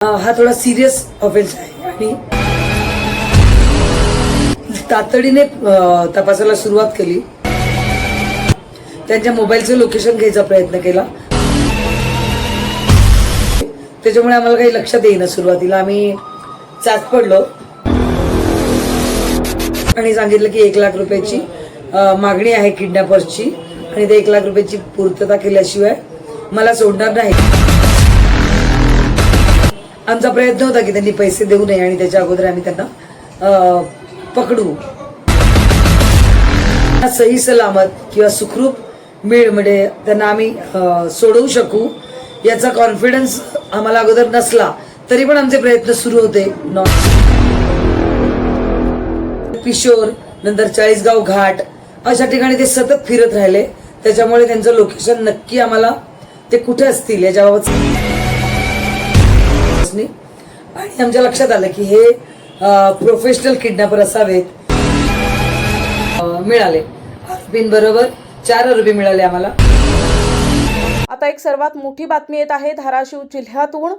हा थोडा serious offence आहे आणि तातडीने तपासाला सुरुवात केली. त्यांच्या मोबाईलचं लोकेशन घ्यायचा प्रयत्न केला. त्याच्यामुळे आम्हाला काही लक्षात येईना. सुरुवातीला आम्ही चाच पडलो आणि सांगितलं की 1 लाख रुपयाची मागणी आहे किडनॅपर्सची आणि ते 1 लाख रुपयाची पूर्तता केल्याशिवाय मला सोडणार नाही. आमचा प्रयत्न होता की त्यांनी पैसे देऊ नये आणि त्याच्या अगोदर आम्ही त्यांना पकडू. सही सलामत किंवा सुखरूप मिळमध्ये त्यांना आम्ही सोडवू शकू याचा कॉन्फिडन्स आम्हाला अगोदर नसला तरी पण आमचे प्रयत्न सुरू होते. किशोर नंतर 40गाव घाट अशा ठिकाणी ते सतत फिरत राहिले. त्याच्यामुळे त्यांचं लोकेशन नक्की आम्हाला ते कुठे असतील याच्याबाबत आणि आमच्या लक्षात आलं की हे प्रोफेशनल किडनॅपर असावेत. मिळाले आरोपींबरोबर 4 आरोपी मिळाले आम्हाला. आता एक सर्वात मोठी बातमी येत आहे धाराशिव जिल्ह्यातून.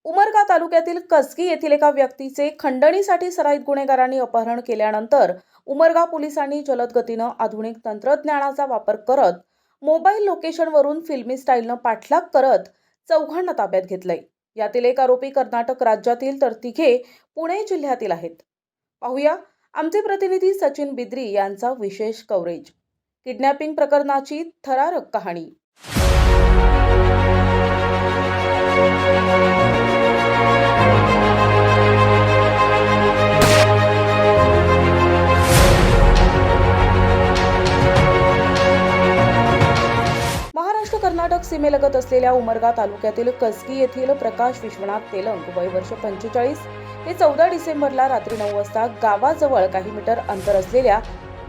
उमरगा तालुक्यातील कसगी येथील एका व्यक्तीचे खंडणीसाठी सराईत गुन्हेगारांनी अपहरण केल्यानंतर उमरगा पोलिसांनी जलद गतीनं आधुनिक तंत्रज्ञानाचा वापर करत मोबाईल लोकेशनवरून फिल्मी स्टाईलनं पाठलाग करत चौघांना ताब्यात घेतलंय. यातील एक आरोपी कर्नाटक राज्यातील तर तिघे पुणे जिल्ह्यातील आहेत. पाहूया आमचे प्रतिनिधी सचिन बिद्री यांचा विशेष कव्हरेज. किडनॅपिंग प्रकरणाची थरारक कहाणी. महाराष्ट्र कर्नाटक सीमेलगत असलेल्या उमरगा तालुक्यातील कसगी येथील प्रकाश विश्वनाथ तेलंग वय वर्ष 45 हे 14 डिसेंबरला रात्री 9 वाजता गावाजवळ काही मीटर अंतर असलेल्या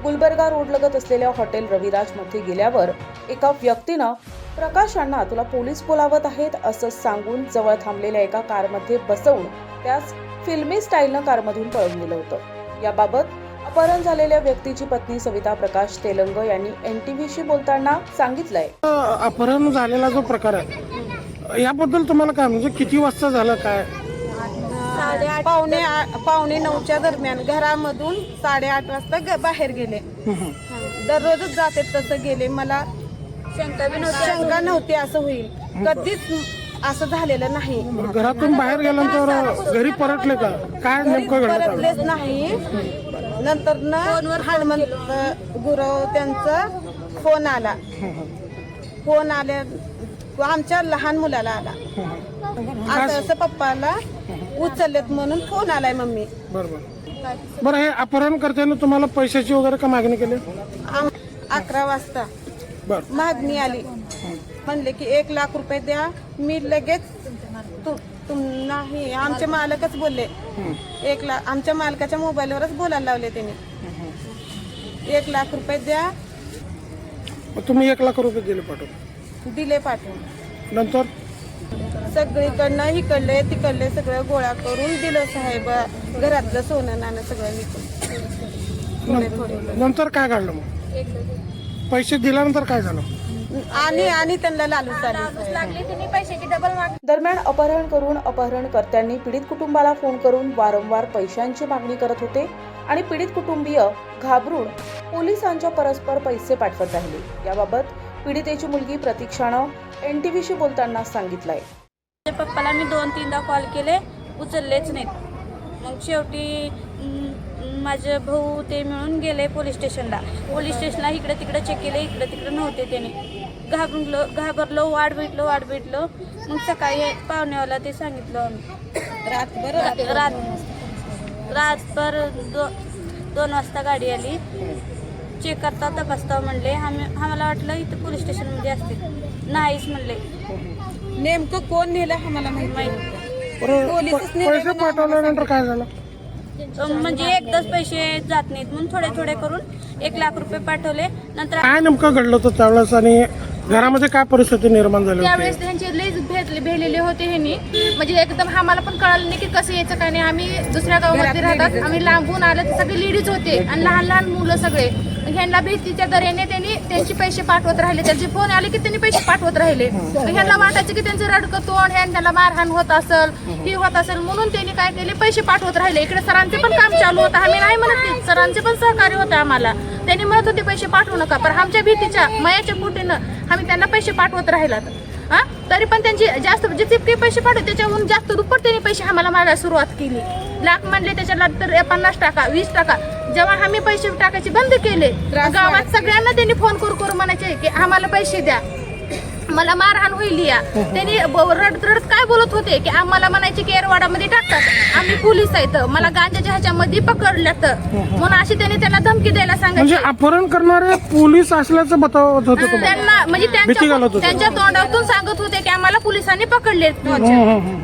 गुलबर्गा रोडलगत असलेल्या हॉटेल रविराज मध्ये गेल्यावर एका व्यक्तीनं प्रकाश अण्णा तुला पोलीस बोलावत आहेत असं सांगून जवळ थांबलेल्या एका कारमध्ये बसवून त्यास फिल्मी स्टाईलनं कारमधून पळवून नेलं होतं. याबाबत अपहरण झालेल्या व्यक्तीची पत्नी सविता प्रकाश तेलंग यांनी NTVशी बोलताना सांगितलंय. अपहरण झालेला जो प्रकार आहे याबद्दल तुम्हाला काय म्हणजे किती वाजता झालं काय? पावणे 9च्या दरम्यान घरामधून 8:30 वाजता बाहेर गेले. दररोजच जाते तसं गेले. मला शंका नव्हती असं होईल. कधीच असं झालेलं नाही. घरातून बाहेर गेल्यानंतर घरी परतले का काय नेमकं घडलं? परतलेच नाही. नंतर हनुमंत गुरव त्यांचा फोन आला. फोन आल्या आमच्या लहान मुलाला आला. असं पप्पाला उचललेत म्हणून फोन आलाय मम्मी. बरं हे अपहरण करताना तुम्हाला पैशाची वगैरे का मागणी केली? 11 वाजता मागणी आली. म्हणले की 1 लाख रुपये द्या. मी लगेच नाही आमचे मालकच बोलले 1 लाख. आमच्या मालकाच्या मोबाईलवरच बोलायला लावले त्यांनी. 1 लाख रुपये द्या. तुम्ही 1 लाख रुपये दिले पाठवून? नंतर सगळीकडनं इकडले तिकडले सगळं गोळा करून दिलं साहेब. घरातलं सोनं नाणं सगळं विकून थोडे. नंतर काय घडलं मग? पैसे दिल्यानंतर काय झालं? आणि त्यांना लालूच लागली. दरम्यान अपहरण करून अपहरणकर्त्यांनी पीडित कुटुंबाला फोन करून वारंवार पैशांची मागणी करत होते आणि पीडित कुटुंबीय घाबरून पोलिसांच्या परस्पर पैसे पाठवत राहिले. याबाबत पीडितेची मुलगी प्रतीक्षानं NTVशी बोलताना सांगितलंय. पप्पाला मी 2-3दा कॉल केले, उचललेच नाहीत. मग शेवटी माझे भाऊ ते मिळून गेले पोलीस स्टेशनला. इकडे तिकडे चेक केले, इकडे तिकडे नव्हते. त्याने घाबरलो, वाट भेटलो. मग सकाळी पाहुण्याला ते सांगितलं. रातभर 2 वाजता गाडी आली. चेक करता तपासता म्हणले. आम्हाला वाटलं इथं पोलीस स्टेशनमध्ये असतील. नाहीच म्हणले. नेमकं कोण नेलं आम्हाला माहिती. पैसे पाठवल्यानंतर काय झालं? म्हणजे एकदाच पैसे जात नाहीत म्हणून थोडे करून 1 लाख रुपये पाठवले. नंतर काय नेमकं घडलं होतं त्यावेळेस आणि घरामध्ये काय परिस्थिती निर्माण झाली त्यावेळेस होती? त्यांचे लईच भेटलेले होते ह्यांनी, म्हणजे एकदम आम्हाला पण कळालं नाही की कसं यायचं काय नाही. आम्ही दुसऱ्या गावामध्ये राहतात, आम्ही लांबून आलं तर सगळे लेडीज होते आणि लहान लहान मुलं सगळे. ह्यांना भीतीच्या दरेने त्यांनी त्यांचे पैसे पाठवत राहिले, त्यांचे फोन आले की त्यांनी पैसे पाठवत राहिले. ह्यांना वाटायचं की त्यांचं रडकं तोंड ह्यान त्यांना मारहाण होत असेल, ही होत असेल, म्हणून त्यांनी काय केले पैसे पाठवत राहिले. इकडे सरांचे पण काम चालू होतं, आम्ही नाही म्हणत नाही, सरांचे पण सहकार्य होतं आम्हाला. त्यांनी म्हणत होते पैसे पाठवू नका, पण आमच्या भीतीच्या मयाच्या पोटीनं आम्ही त्यांना पैसे पाठवत राहिलात. हा तरी पण त्यांची जास्त जितके पैसे पाठवले त्याच्याहून जास्त दुप्पट त्यांनी पैसे आम्हाला मागायला सुरुवात केली. लाख म्हणले त्याच्याला तर 50 20 टाका. जेव्हा आम्ही पैसे टाकायचे बंद केले, गावात सगळ्यांना त्यांनी फोन करू म्हणायचे की आम्हाला पैसे द्या, मला मारहाण होईल या. त्यांनी रडत रडत काय बोलत होते की आम्हाला म्हणायचे की एरवाडामध्ये टाकतात, आम्ही पोलीस आहेत, मला गांजाच्या ह्याच्यामध्ये पकडल्यात म्हणून अशी त्यांनी त्यांना धमकी द्यायला म्हणजे सांगायची. अपहरण करणारे पोलीस असल्याचं बतावत होते तुम्हाला? त्यांना म्हणजे भीती घालत होते. त्यांच्या तोंडातून सांगत होते की आम्हाला पोलिसांनी पकडले,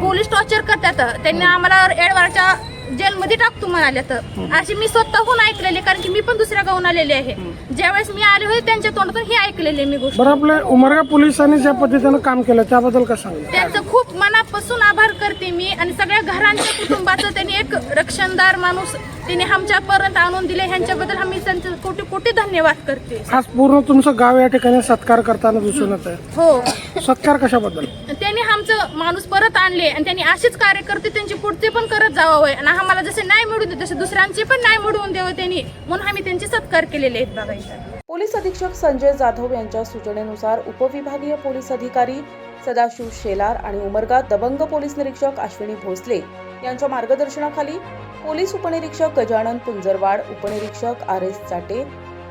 पोलीस टॉर्चर करतात, त्यांनी आम्हाला एडवारच्या जेलमध्ये टाकतो म्हणाले. तर अशी मी स्वतःहून ऐकलेली, कारण की मी पण दुसऱ्या गावून आलेले आहे. ज्यावेळेस मी आले होते त्यांच्या तोंडातून ही ऐकलेली मी गोष्ट. बरं, आपल्या उमरगा पोलिसांनी ज्या पद्धतीनं काम केलं त्याबद्दल काय सांगितलं? त्यांचं खूप मनापासून आभार करते मी, आणि सगळ्या घरांच्या कुटुंबाचं त्यांनी एक रक्षणदार माणूस त्यांनी आमच्यापर्यंत आणून दिले, ह्यांच्याबद्दल आम्ही त्यांचे कोटी कोटी धन्यवाद करते. आज पूर्ण तुमचं गाव या ठिकाणी सत्कार करताना दिसून येत आहे. हो, सत्कार कशाबद्दल? त्यांनी आमचं माणूस परत आणले आणि त्यांनी असेच कार्यकर्ते त्यांचे पुढचे पण करत जावावे, आणि आम्हाला जसे नाही मिळून देत तसे दुसऱ्यांचे पण नाही मिळवून द्यावं त्यांनी, म्हणून आम्ही त्यांचे सत्कार केलेले आहेत. बघायचं पोलीस अधीक्षक संजय जाधव यांच्या सूचनेनुसार उपविभागीय पोलीस अधिकारी सदाशिव शेलार आणि उमरगा दबंग पोलीस निरीक्षक अश्विनी भोसले यांच्या मार्गदर्शनाखाली पोलीस उपनिरीक्षक गजानन पुंजरवाड, उपनिरीक्षक RS चाटे,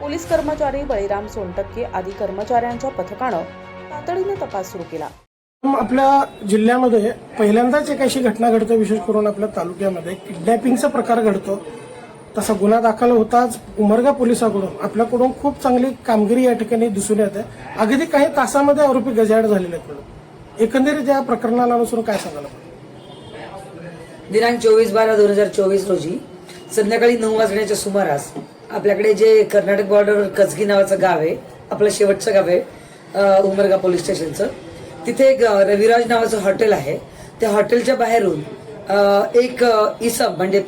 पोलीस कर्मचारी बळीराम सोनटक्के आदी कर्मचाऱ्यांच्या पथकानं तातडीने तपास सुरू केला. आपल्या जिल्ह्यामध्ये पहिल्यांदाच एक अशी घटना घडते, विशेष करून आपल्या तालुक्यामध्ये किडनॅपिंगचा प्रकार घडतो. तसा गुन्हा दाखल होताच उमरगा पोलिसांकडून आपल्याकडून खूप चांगली कामगिरी या ठिकाणी दिसून येते. अगदी काही तासामध्ये आरोपी गजाआड झालेले आहेत. एकंदरीत या प्रकरणाला अनुसरून काय सांगायला? दिनांक 24/12/2024 रोजी संध्याकाळी 9 वाजण्याच्या सुमारास आपल्याकडे जे कर्नाटक बॉर्डर कसगी नावाचं गाव आहे, आपलं शेवटचं गाव आहे उमरगा पोलीस स्टेशनचं, तिथे एक रविराज नावाचं हॉटेल आहे. त्या हॉटेलच्या बाहेरून एक इसम म्हणजे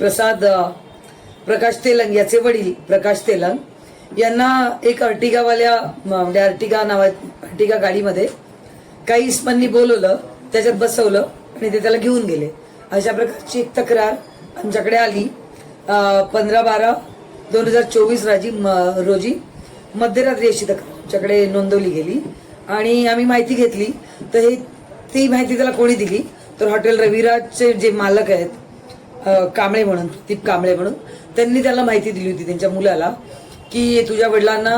प्रकाश तेलंग याचे वडील प्रकाश तेलंग यांना एक अर्टिगावाल्या म्हणजे अर्टिगा गाडीमध्ये काही इस्मांनी बोलवलं, त्याच्यात बसवलं आणि ते त्याला घेऊन गेले. अशा प्रकारची एक तक्रार आमच्याकडे आली 15/12/2024 रोजी मध्यरात्री. अशी तक्रार आमच्याकडे नोंदवली गेली आणि आम्ही माहिती घेतली. तर ती माहिती त्याला कोणी दिली तर हॉटेल रविराजचे जे मालक आहेत कांबळे म्हणून, प्रदीप कांबळे म्हणून, त्यांनी त्याला माहिती दिली होती त्यांच्या मुलाला की तुझ्या वडिलांना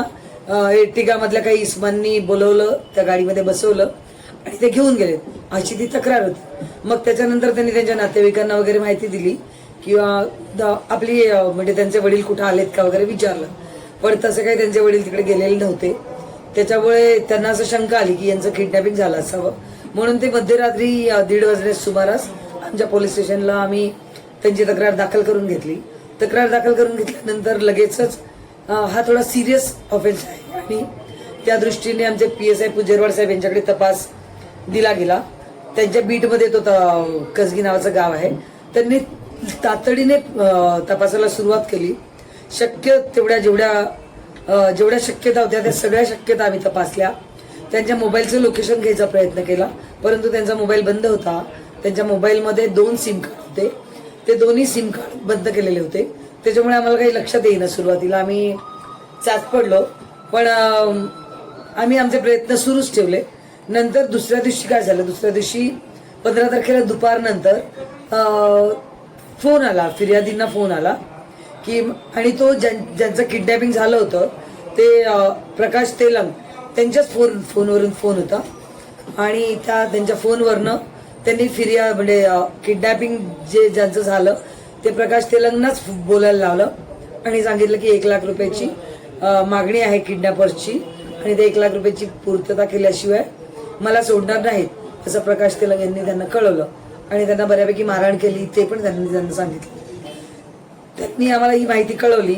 एर्टिगा मधल्या काही इस्मांनी बोलवलं, त्या गाडीमध्ये बसवलं आणि ते घेऊन गेले, अशी ती तक्रार होती. मग त्याच्यानंतर त्यांनी त्यांच्या नातेवाईकांना वगैरे माहिती दिली किंवा आपली म्हणजे त्यांचे वडील कुठं आलेत का वगैरे विचारलं, पण तसं काही त्यांचे वडील तिकडे गेलेले नव्हते. त्याच्यामुळे त्यांना असं शंका आली की यांचं किडनॅपिंग झालं असावं, म्हणून ते मध्यरात्री 1:30 वाजण्याच्या सुमारास आमच्या पोलीस स्टेशनला आम्ही त्यांची तक्रार दाखल करून घेतली. तक्रार दाखल करून घेतल्यानंतर लगेचच हा थोडा सिरियस ऑफेन्स आहे आणि त्या दृष्टीने आमचे PSI पुजेरवाड साहेब यांच्याकडे तपास दिला गेला. त्यांच्या बीटमध्ये तो कसगी नावाचं गाव आहे. त्यांनी तातडीने तपासाला सुरुवात केली. शक्य तेवढ्या जेवढ्या शक्यता होत्या त्या सगळ्या शक्यता आम्ही तपासल्या. त्यांच्या मोबाईलचं लोकेशन घ्यायचा प्रयत्न केला, परंतु त्यांचा मोबाईल बंद होता. त्यांच्या मोबाईलमध्ये 2 सिम कार्ड होते, ते दोन्ही सिम कार्ड बंद केलेले होते. त्याच्यामुळे आम्हाला काही लक्षात येईना. सुरुवातीला आम्ही चाच पडलो, पण आम्ही आमचे प्रयत्न सुरूच ठेवले. नंतर दुसऱ्या दिवशी काय झालं, दुसऱ्या दिवशी 15 तारखेला दुपारनंतर फोन आला, फिर्यादींना फोन आला की, आणि तो ज्यांचं किडनॅपिंग झालं होतं ते प्रकाश तेलंग त्यांच्याच फोनवरून फोन होता आणि त्यांच्या फोनवरनं त्यांनी म्हणजे किडनॅपिंग ज्यांचं झालं ते प्रकाश तेलंगनाच बोलायला लावलं आणि सांगितलं की 1 लाख रुपयाची मागणी आहे किडनॅपर्सची आणि ते 1 लाख रुपयाची पूर्तता केल्याशिवाय मला सोडणार नाहीत, असं प्रकाश तेलंग यांनी त्यांना कळवलं आणि त्यांना बऱ्यापैकी मारहाण केली, ते पण त्यांना सांगितलं. त्यांनी आम्हाला ही माहिती कळवली.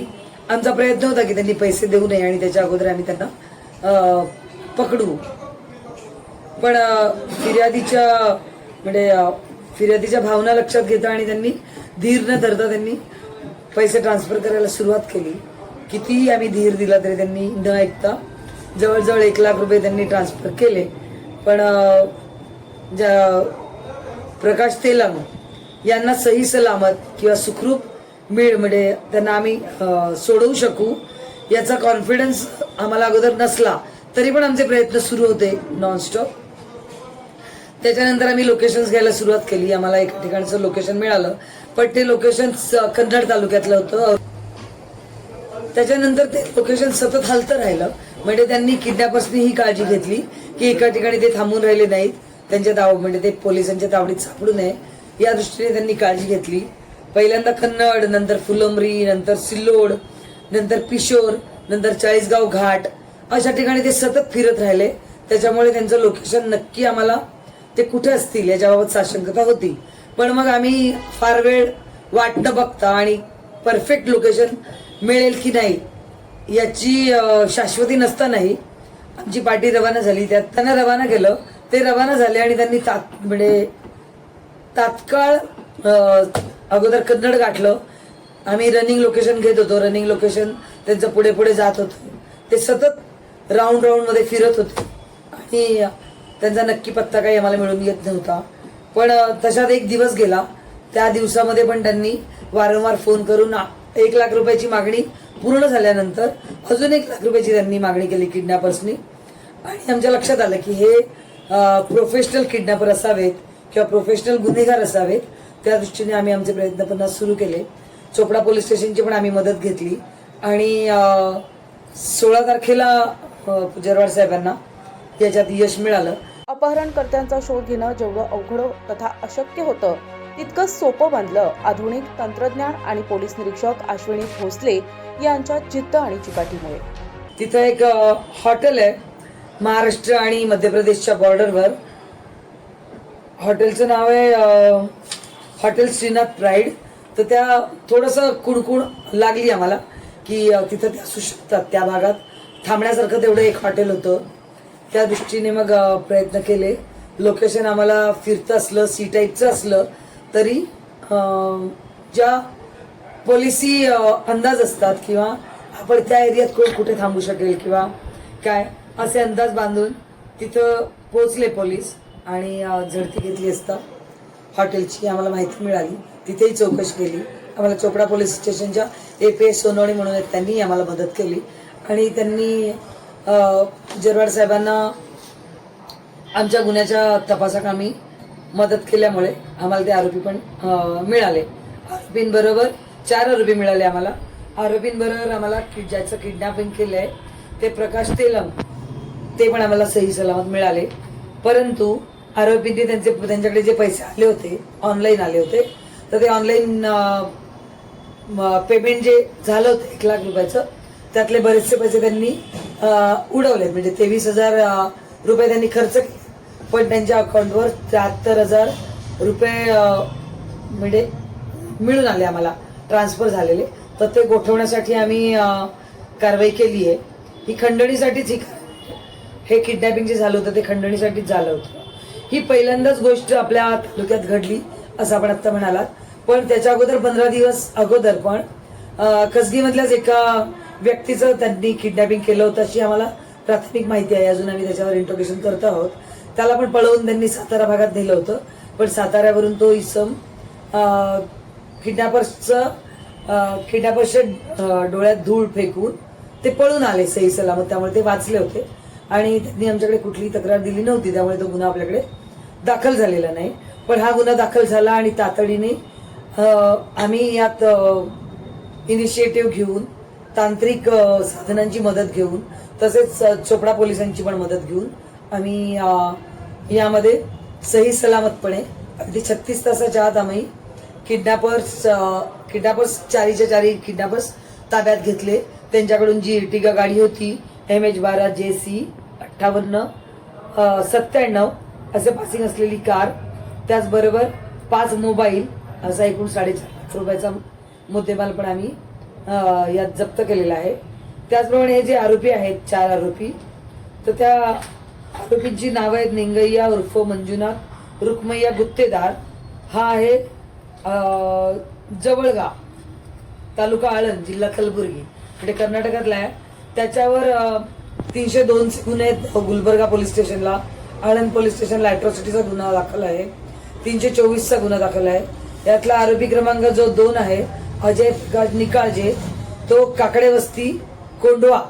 आमचा प्रयत्न होता की त्यांनी पैसे देऊ नये आणि त्याच्या अगोदर आम्ही त्यांना पकडू, पण फिर्यादीच्या भावना लक्षात घेता आणि त्यांनी धीर न धरता त्यांनी पैसे ट्रान्सफर करायला सुरुवात केली. कितीही आम्ही धीर दिला तरी त्यांनी न ऐकता जवळजवळ 1 लाख रुपये त्यांनी ट्रान्सफर केले. पण प्रकाश तेलंग यांना सही सलामत किंवा सुखरूप म्हणजे त्यांना आम्ही सोडवू शकू याचा कॉन्फिडन्स आम्हाला अगोदर नसला तरी पण आमचे प्रयत्न सुरू होते नॉनस्टॉप. त्याच्यानंतर आम्ही लोकेशन्स घ्यायला सुरुवात केली. आम्हाला एका ठिकाणचं लोकेशन मिळालं, पण ते लोकेशन कन्नड तालुक्यातलं होतं. त्याच्यानंतर ते लोकेशन सतत हलतं राहिलं. म्हणजे त्यांनी किडनॅपर्सनी ही काळजी घेतली की एका ठिकाणी ते थांबून राहिले नाहीत, त्यांच्या म्हणजे ते पोलिसांच्या तावडीत सापडू नये या दृष्टीने त्यांनी काळजी घेतली. पहिल्यांदा कन्नड, नंतर फुलंब्री, नंतर सिल्लोड, नंतर पिशोर, नंतर चाळीसगाव घाट अशा ठिकाणी ते सतत फिरत राहिले. त्याच्यामुळे त्यांचं लोकेशन नक्की आम्हाला ते कुठे असतील याच्याबाबत साशंकता होती. पण मग आम्ही फार वेळ वाट न बघता आणि परफेक्ट लोकेशन मिळेल की नाही याची शाश्वती नसतानाही आमची पार्टी रवाना झाली. त्यात त्यांना रवाना केलं, ते रवाना झाले आणि त्यांनी तात्काळ अगोदर कन्नड गाठलं. आम्ही रनिंग लोकेशन घेत होतो, रनिंग लोकेशन त्यांचं पुढे पुढे जात होतो. ते सतत राऊंड मध्ये फिरत होते आणि त्यांचा नक्की पत्ता काही आम्हाला मिळून येत नव्हता. पण तशात एक दिवस गेला. त्या दिवसामध्ये पण त्यांनी वारंवार फोन करून 1 लाख रुपयाची मागणी पूर्ण झाल्यानंतर अजून 1 लाख रुपयाची त्यांनी मागणी केली किडनॅपर्सनी. आणि आमच्या लक्षात आलं की हे प्रोफेशनल किडनॅपर असावेत किंवा प्रोफेशनल गुन्हेगार असावेत. त्या दृष्टीने आम्ही आमचे प्रयत्न पुन्हा सुरू केले. चोपडा पोलीस स्टेशनची पण आम्ही मदत घेतली आणि 16 तारखेला जरवाड साहेबांना याच्यात यश मिळालं. अपहरणकर्त्यांचा शोध घेणं जेवढं अवघड तथा अशक्य होतं तितकंच सोपं बनलं आधुनिक तंत्रज्ञान आणि पोलीस निरीक्षक अश्विनी भोसले यांच्या जिद्द आणि चिकाटीमुळे. तिथं एक हॉटेल आहे महाराष्ट्र आणि मध्य प्रदेशच्या बॉर्डरवर. हॉटेलचं नाव आहे हॉटेल श्रीनाथ प्राईड. तर त्या थोडंसं कुणकुण लागली आम्हाला की तिथं ते असू शकतात. त्या भागात थांबण्यासारखं तेवढं एक हॉटेल होतं. त्या दृष्टीने मग प्रयत्न केले. लोकेशन आम्हाला फिरतं असलं, सी टाईपचं असलं तरी ज्या पॉलिसी अंदाज असतात किंवा आपण त्या एरियात कोण कुठे थांबू शकेल किंवा काय असे अंदाज बांधून तिथं पोहोचले पोलीस आणि झडती घेतली असता हॉटेलची आम्हाला माहिती मिळाली. तिथेही चौकशी केली. आम्हाला चोपडा पोलीस स्टेशनच्या APS सोनवणे म्हणून आहेत, त्यांनी आम्हाला मदत केली आणि त्यांनी जरवाड साहेबांना आमच्या गुन्ह्याच्या तपासाकामी मदत केल्यामुळे आम्हाला ते आरोपी पण मिळाले. आरोपींबरोबर 4 आरोपी मिळाले आम्हाला. आरोपींबरोबर आम्हाला ज्याचं किडनॅपिंग केलंय ते प्रकाश तेलंग ते पण आम्हाला सही सलामत मिळाले. परंतु आरोपींनी त्यांच्याकडे जे पैसे आले होते, ऑनलाईन आले होते, तर ते ऑनलाईन पेमेंट जे झालं होतं 1 लाख रुपयाचं त्यातले बरेचसे पैसे त्यांनी उडवले. म्हणजे 23,000 रुपये त्यांनी खर्च केले, पण त्यांच्या अकाउंटवर 73,000 रुपये म्हणजे मिळून आले आम्हाला ट्रान्सफर झालेले. तर ते गोठवण्यासाठी आम्ही कारवाई केली आहे. ही खंडणीसाठीच हे किडनॅपिंग जे झालं होतं ते खंडणीसाठीच झालं होतं. ही पहिल्यांदाच गोष्ट आपल्या तालुक्यात घडली असं आपण आता म्हणालात. पण त्याच्या अगोदर 15 दिवस अगोदर पण कसबीमधल्याच एका व्यक्तीचं त्यांनी किडनॅपिंग केलं होतं अशी आम्हाला प्राथमिक माहिती आहे. अजून आम्ही त्याच्यावर इंट्रोगेशन करत आहोत. त्याला पण पळवून त्यांनी सातारा भागात नेलं होतं, पण साताऱ्यावरून तो इसम किडनॅपर्सच्या डोळ्यात धूळ फेकून ते पळून आले सही सलामत. त्यामुळे ते वाचले होते आणि त्यांनी आमच्याकडे कुठलीही तक्रार दिली नव्हती. त्यामुळे तो गुन्हा आपल्याकडे दाखल झालेला नाही. पण हा गुन्हा दाखल झाला आणि तातडीने आम्ही यात इनिशिएटिव्ह घेऊन तांत्रिक साधनांची मदत घेऊन तसेच चोपडा पोलिसांची पण मदत घेऊन आम्ही यामध्ये सही सलामतपणे अगदी 36 तासाच्या आत आम्ही किडनॅपर्स 4च्या 4 किडनॅपर्स ताब्यात घेतले. त्यांच्याकडून जी इर्टिगा गाडी होती MH12 JC 5897 असे पासिंग असलेली कार, त्याचबरोबर 5 मोबाईल असा एकूण 4.5 लाख रुपयाचा मुद्देमाल पण आम्ही यात जप्त केलेला आहे. त्याचप्रमाणे हे जे आरोपी आहेत 4 आरोपी, तर त्या आरोपींची नावं आहेत निंगय्या उर्फ मंजुनाथ, रुक्मय्या गुत्तेदार, हा आहे जवळगाव, तालुका आळंद, जिल्हा कलबुर्गी, म्हणजे कर्नाटकातला आहे. त्याच्यावर 302 गुन्हे आहेत गुलबर्गा पोलीस स्टेशनला, आळंद पोलीस स्टेशनला अॅट्रॉसिटीचा गुन्हा दाखल आहे. 324चा गुन्हा दाखल आहे. यातला आरोपी क्रमांक जो 2 आहे अजय प्रकाश निकाळजे, तो काकडे वस्ती, कोंडवा,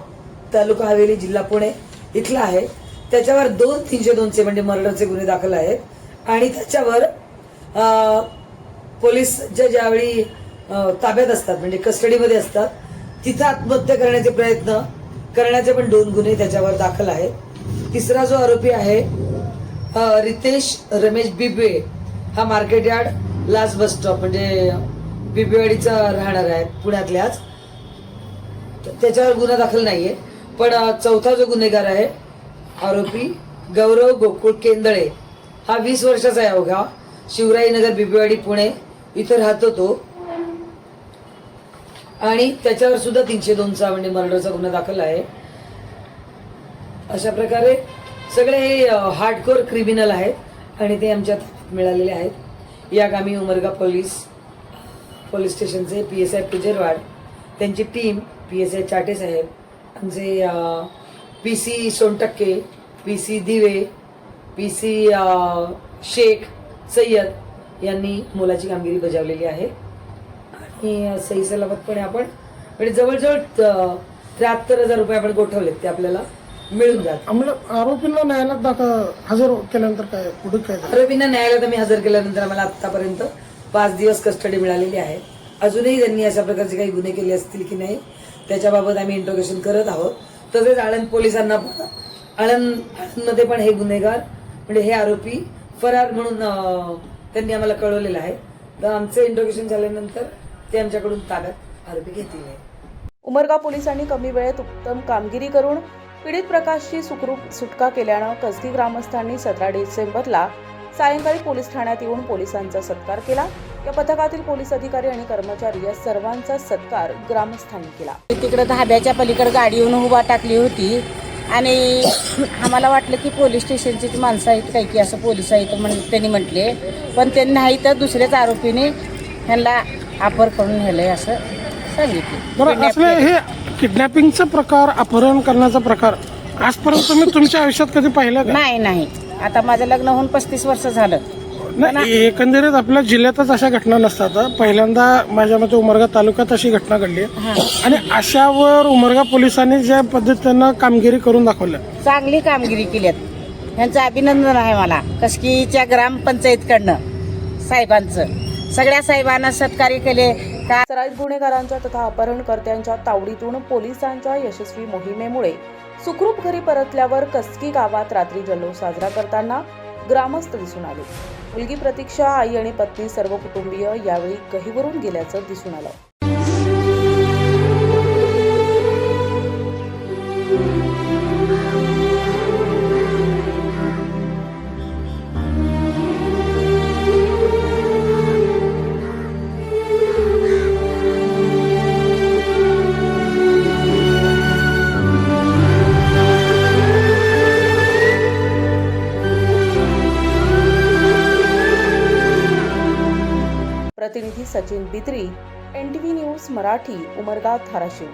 तालुका हवेली, जिल्हा पुणे इथला आहे. त्याच्यावर 302चे म्हणजे मर्डरचे गुन्हे दाखल आहेत आणि त्याच्यावर पोलीस ज्यावेळी ताब्यात असतात म्हणजे कस्टडीमध्ये असतात तिथं आत्महत्या करण्याचे प्रयत्न करण्याचे पण 2 गुन्हे त्याच्यावर दाखल आहेत. तिसरा जो आरोपी आहे रितेश रमेश बिबवे, हा market yard, last bus stop म्हणजे बिबवेवाडीचा राहणार आहे पुण्यातल्याच. त्याच्यावर गुन्हा दाखल नाहीये. पण चौथा जो गुन्हेगार आहे आरोपी गौरव गोकुळ केंदळे, हा 20 वर्षाचा आहे अवघा, शिवराईनगर बिबवेवाडी पुणे इथं राहतो तो आणि त्याच्यावर सुद्धा 302चा म्हणजे मर्डरचा गुन्हा दाखल आहे. अशा प्रकारे सगळे हे हार्डकोर क्रिमिनल आहेत आणि ते आमच्या ताब्यात मिळालेले आहेत. या कामी उमरगा पोलीस स्टेशनचे PSI पुजेरवाड, त्यांची टीम, PSI चाटे साहेब, आमचे PC सोनटक्के, PC दिवे, PC शेख सय्यद यांनी मोलाची कामगिरी बजावलेली आहे आणि सही सलामतपणे आपण म्हणजे जवळजवळ 73,000 रुपये आपण गोठवलेत, ते आपल्याला मिळून जात. आरोपींना न्यायालयात हजर केल्यानंतर काय पुढे काय झालं? आरोपींना न्यायालयात आम्ही हजर केल्यानंतर आम्हाला आतापर्यंत 5 दिवस कस्टडी मिळालेली आहे. अजूनही त्यांनी अशा प्रकारचे काही गुन्हे केले असतील की नाही त्याच्याबाबत आम्ही इंट्रोगेशन करत आहोत. तसेच आळंद पोलिसांना आळंदमध्ये पण हे गुन्हेगार म्हणजे हे आरोपी फरार म्हणून त्यांनी आम्हाला कळवलेलं आहे. तर आमचं इंट्रोगेशन झाल्यानंतर ते आमच्याकडून ताब्यात आरोपी घेतील. उमरगा पोलिसांनी कमी वेळेत उत्तम कामगिरी करून पीडित प्रकाशची सुखरूप सुटका केल्यानं कसगी ग्रामस्थांनी 17 डिसेंबरला सायंकाळी पोलीस ठाण्यात येऊन पोलिसांचा सत्कार केला. या पथकातील पोलीस अधिकारी आणि कर्मचारी या सर्वांचा सत्कार ग्रामस्थांनी केला. तिकडे धाब्याच्या पलीकडे गाडी येऊन उभा टाकली होती आणि आम्हाला वाटलं की पोलीस स्टेशनचीच माणसं आहेत काही की असं पोलीस आहेत त्यांनी म्हटले, पण त्यांनी नाही तर दुसऱ्याच आरोपीने ह्यांना अपर करून नेलंय असं सांगितलं. हे किडनॅपिंगचा प्रकार, अपहरण करण्याचा प्रकार आजपर्यंत तुम्ही तुमच्या आयुष्यात कधी पाहिलं का? नाही. आता माझं लग्न होऊन 35 वर्ष झालं. नाही, एकंदरीत आपल्या जिल्ह्यातच अशा घटना नसतात. पहिल्यांदा माझ्या मते उमरगा तालुक्यात अशी घटना घडली आणि अशावर उमरगा पोलिसांनी ज्या पद्धतीनं कामगिरी करून दाखवल्या, चांगली कामगिरी केलीत. यांचं अभिनंदन आहे मला कसकीच्या ग्रामपंचायतकडनं साहेबांचं. सगळ्या साहेबांना सत्कार्य केले. सराईत गुन्हेगारांच्या तथा अपहरणकर्त्यांच्या तावडीतून पोलिसांच्या यशस्वी मोहिमेमुळे सुखरूप घरी परतल्यावर कसकी गावात रात्री जल्लोष साजरा करताना ग्रामस्थ दिसून आले. मुलगी प्रतीक्षा, आई आणि पत्नी सर्व कुटुंबीय यावेळी गहिवरून गेल्याचं दिसून आलं. प्रतिनिधी सचिन बिद्री, NTV न्यूज मराठी, उमरगा, धाराशिव.